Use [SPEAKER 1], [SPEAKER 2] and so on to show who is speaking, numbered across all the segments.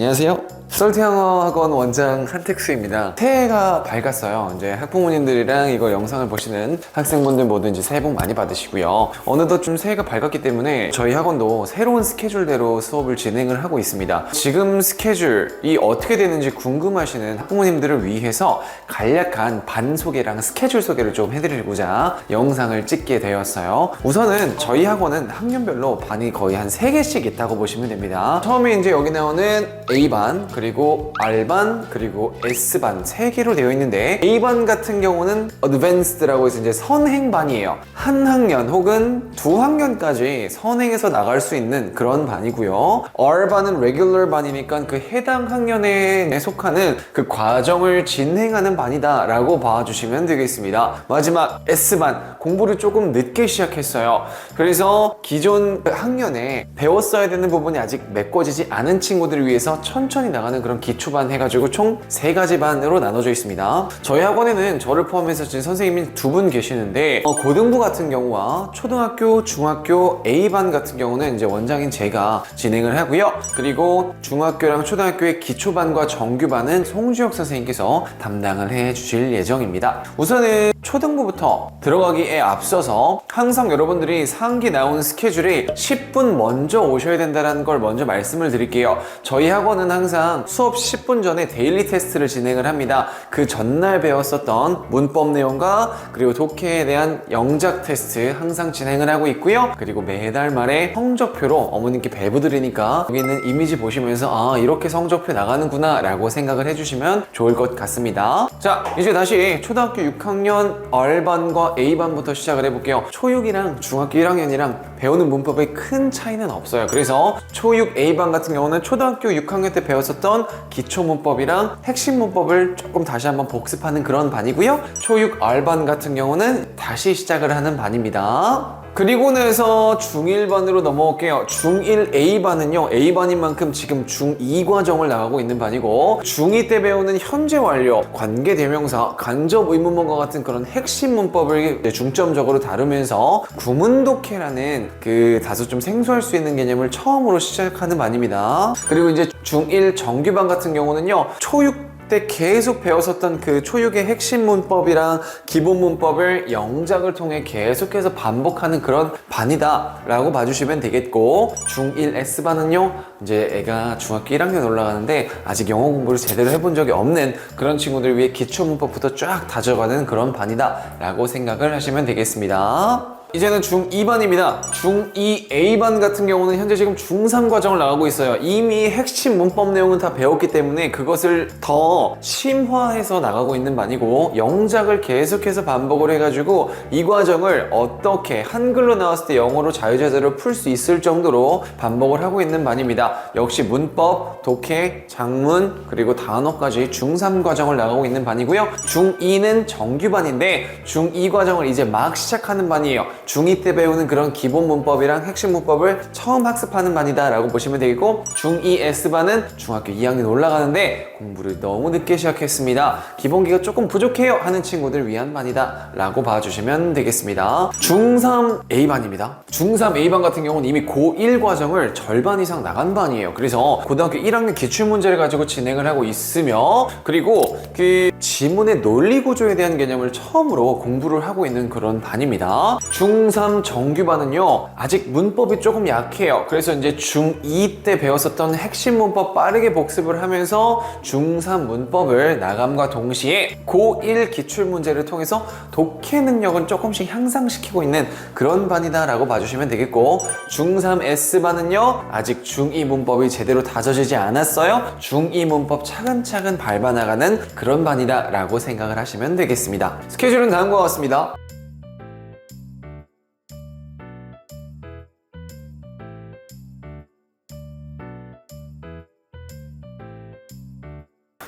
[SPEAKER 1] 안녕하세요. 솔트영어학원 원장 한택수입니다. 새해가 밝았어요. 이제 학부모님들이랑 이거 영상을 보시는 학생분들 모두 이제 새해 복 많이 받으시고요. 어느덧 좀 새해가 밝았기 때문에 저희 학원도 새로운 스케줄대로 수업을 진행을 하고 있습니다. 지금 스케줄이 어떻게 되는지 궁금하시는 학부모님들을 위해서 간략한 반 소개랑 스케줄 소개를 좀 해드리고자 영상을 찍게 되었어요. 우선은 저희 학원은 학년별로 반이 거의 한 3개씩 있다고 보시면 됩니다. 처음에 이제 여기 나오는 A반, 그리고 R반, 그리고 S반 3개로 되어 있는데, A반 같은 경우는 Advanced라고 해서 이제 선행반이에요. 한 학년 혹은 두 학년까지 선행해서 나갈 수 있는 그런 반이고요. R반은 Regular 반이니까 그 해당 학년에 속하는 그 과정을 진행하는 반이다 라고 봐주시면 되겠습니다. 마지막 S반, 공부를 조금 늦게 시작했어요. 그래서 기존 학년에 배웠어야 되는 부분이 아직 메꿔지지 않은 친구들을 위해서 천천히 나가는 그런 기초반 해가지고 총 3가지 반으로 나눠져 있습니다. 저희 학원에는 저를 포함해서 지금 선생님이 2분 계시는데, 고등부 같은 경우와 초등학교, 중학교 A반 같은 경우는 이제 원장인 제가 진행을 하고요. 그리고 중학교랑 초등학교의 기초반과 정규반은 송주혁 선생님께서 담당을 해 주실 예정입니다. 우선은 초등부부터 들어가기에 앞서서 항상 여러분들이 상기 나온 스케줄에 10분 먼저 오셔야 된다는 걸 먼저 말씀을 드릴게요. 저희 학원은 항상 수업 10분 전에 데일리 테스트를 진행을 합니다. 그 전날 배웠었던 문법 내용과 그리고 독해에 대한 영작 테스트 항상 진행을 하고 있고요. 그리고 매달 말에 성적표로 어머님께 배부드리니까 여기 있는 이미지 보시면서 아, 이렇게 성적표 나가는구나 라고 생각을 해주시면 좋을 것 같습니다. 자, 이제 다시 초등학교 6학년 R반과 A반부터 시작을 해볼게요. 초6이랑 중학교 1학년이랑 배우는 문법에 큰 차이는 없어요. 그래서 초6 A반 같은 경우는 초등학교 6학년 때 배웠었던 기초 문법이랑 핵심 문법을 조금 다시 한번 복습하는 그런 반이고요. 초6 R반 같은 경우는 다시 시작을 하는 반입니다. 그리고 나서 중1반으로 넘어올게요. 중1 A반은요, A반인 만큼 지금 중2 과정을 나가고 있는 반이고, 중2 때 배우는 현재 완료, 관계대명사, 간접 의문문과 같은 그런 핵심 문법을 중점적으로 다루면서 구문독해라는 그 다소 좀 생소할 수 있는 개념을 처음으로 시작하는 반입니다. 그리고 이제 중1 정규반 같은 경우는요, 초6 때 계속 배웠었던 그 초육의 핵심 문법이랑 기본 문법을 영작을 통해 계속해서 반복하는 그런 반이다 라고 봐주시면 되겠고, 중1 S반은요, 이제 애가 중학교 1학년 올라가는데 아직 영어 공부를 제대로 해본 적이 없는 그런 친구들 위해 기초 문법부터 쫙 다져가는 그런 반이다 라고 생각을 하시면 되겠습니다. 이제는 중2반입니다. 중2 A반 같은 경우는 현재 지금 중3 과정을 나가고 있어요. 이미 핵심 문법 내용은 다 배웠기 때문에 그것을 더 심화해서 나가고 있는 반이고, 영작을 계속해서 반복을 해가지고 이 과정을 어떻게 한글로 나왔을 때 영어로 자유자재로 풀 수 있을 정도로 반복을 하고 있는 반입니다. 역시 문법, 독해, 작문, 그리고 단어까지 중3 과정을 나가고 있는 반이고요. 중2는 정규반인데 중2 과정을 이제 막 시작하는 반이에요. 중2 때 배우는 그런 기본 문법이랑 핵심 문법을 처음 학습하는 반이다 라고 보시면 되겠고, 중2 S반은 중학교 2학년 올라가는데 공부를 너무 늦게 시작했습니다, 기본기가 조금 부족해요 하는 친구들 위한 반이다 라고 봐주시면 되겠습니다. 중3 A반입니다. 중3 A반 같은 경우는 이미 고1 과정을 절반 이상 나간 반이에요. 그래서 고등학교 1학년 기출문제를 가지고 진행을 하고 있으며, 그리고 그 지문의 논리 구조에 대한 개념을 처음으로 공부를 하고 있는 그런 반입니다. 중3 정규반은요, 아직 문법이 조금 약해요. 그래서 이제 중2 때 배웠었던 핵심 문법 빠르게 복습을 하면서 중3 문법을 나감과 동시에 고1 기출문제를 통해서 독해 능력은 조금씩 향상시키고 있는 그런 반이다 라고 봐주시면 되겠고, 중3 S반은요, 아직 중2 문법이 제대로 다져지지 않았어요. 중2 문법 차근차근 밟아나가는 그런 반이다 라고 생각을 하시면 되겠습니다. 스케줄은 다음과 같습니다.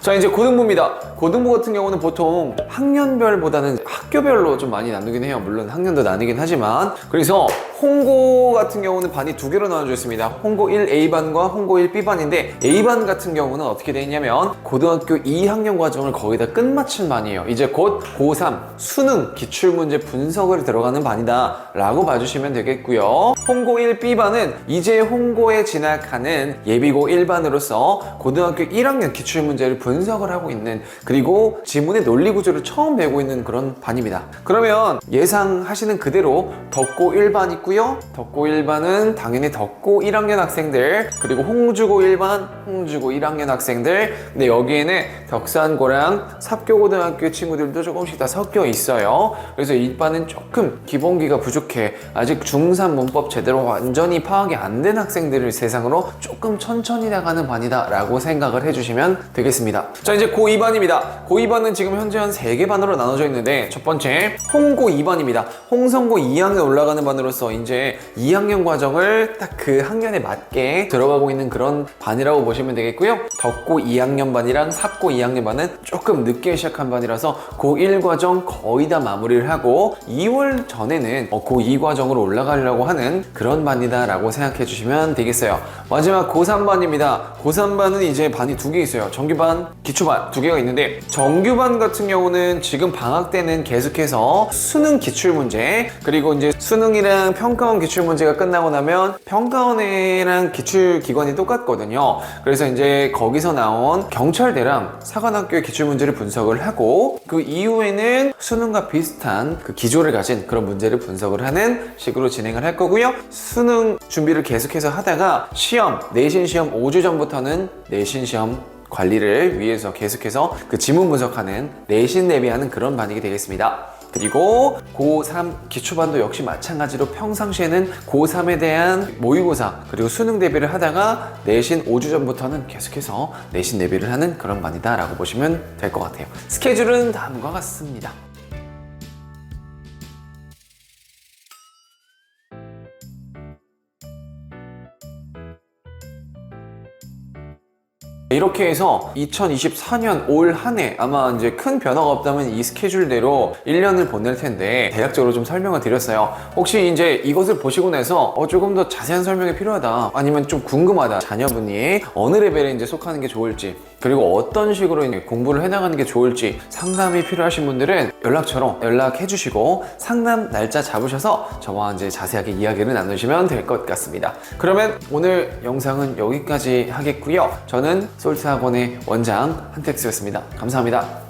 [SPEAKER 1] 자, 이제 고등부입니다. 고등부 같은 경우는 보통 학년별보다는 학교별로 좀 많이 나누긴 해요. 물론 학년도 나누긴 하지만, 그래서 홍고 같은 경우는 반이 두 개로 나눠져 있습니다. 홍고 1A반과 홍고 1B반인데 A반 같은 경우는 어떻게 되어 있냐면 고등학교 2학년 과정을 거의 다 끝마친 반이에요. 이제 곧 고3 수능 기출문제 분석을 들어가는 반이다 라고 봐주시면 되겠고요. 홍고 1B반은 이제 홍고에 진학하는 예비고 1반으로서 고등학교 1학년 기출문제를 분석을 하고 있는, 그리고 지문의 논리 구조를 처음 배우고 있는 그런 반입니다. 그러면 예상하시는 그대로 덕고 1반 있고요. 덕고 1반은 당연히 덕고 1학년 학생들, 그리고 홍주고 1반, 홍주고 1학년 학생들. 근데 여기에는 덕산고랑 삽교고등학교 친구들도 조금씩 다 섞여 있어요. 그래서 이 반은 조금 기본기가 부족해, 아직 중3 문법 제대로 완전히 파악이 안 된 학생들을 대상으로 조금 천천히 나가는 반이다 라고 생각을 해주시면 되겠습니다. 자, 이제 고 2반입니다. 고 2반은 지금 현재 한 3개 반으로 나눠져 있는데, 첫 번째 홍고 2반입니다. 홍성고 2학년 올라가는 반으로서 이제 2학년 과정을 딱 그 학년에 맞게 들어가고 있는 그런 반이라고 보시면 되겠고요. 덕고 2학년 반이랑 삽고 2학년 반은 조금 늦게 시작한 반이라서 고1 과정 거의 다 마무리를 하고 2월 전에는 고2 과정으로 올라가려고 하는 그런 반이다 라고 생각해 주시면 되겠어요. 마지막 고3반입니다. 고3반은 이제 반이 두 개 있어요. 정규반, 기초반 두 개가 있는데, 정규반 같은 경우는 지금 방학 때는 계속해서 수능 기출문제, 그리고 이제 수능이랑 평가원 기출문제가 끝나고 나면 평가원이랑 기출기관이 똑같거든요. 그래서 이제 거기서 나온 경찰대랑 사관학교의 기출문제를 분석을 하고, 그 이후에는 수능과 비슷한 그 기조를 가진 그런 문제를 분석을 하는 식으로 진행을 할 거고요. 수능 준비를 계속해서 하다가 시험, 내신 시험 5주 전부터는 내신 시험 관리를 위해서 계속해서 그 지문 분석하는, 내신 대비하는 그런 반익이 되겠습니다. 그리고 고3 기초반도 역시 마찬가지로 평상시에는 고3에 대한 모의고사 그리고 수능 대비를 하다가 내신 5주 전부터는 계속해서 내신 대비를 하는 그런 반이다 라고 보시면 될 것 같아요. 스케줄은 다음과 같습니다. 이렇게 해서 2024년 올 한 해 아마 이제 큰 변화가 없다면 이 스케줄대로 1년을 보낼 텐데 대략적으로 좀 설명을 드렸어요. 혹시 이제 이것을 보시고 나서 조금 더 자세한 설명이 필요하다, 아니면 좀 궁금하다, 자녀분이 어느 레벨에 이제 속하는 게 좋을지, 그리고 어떤 식으로 공부를 해나가는 게 좋을지 상담이 필요하신 분들은 연락처로 연락해 주시고 상담 날짜 잡으셔서 저와 이제 자세하게 이야기를 나누시면 될 것 같습니다. 그러면 오늘 영상은 여기까지 하겠고요. 저는 솔트학원의 원장 한택수였습니다. 감사합니다.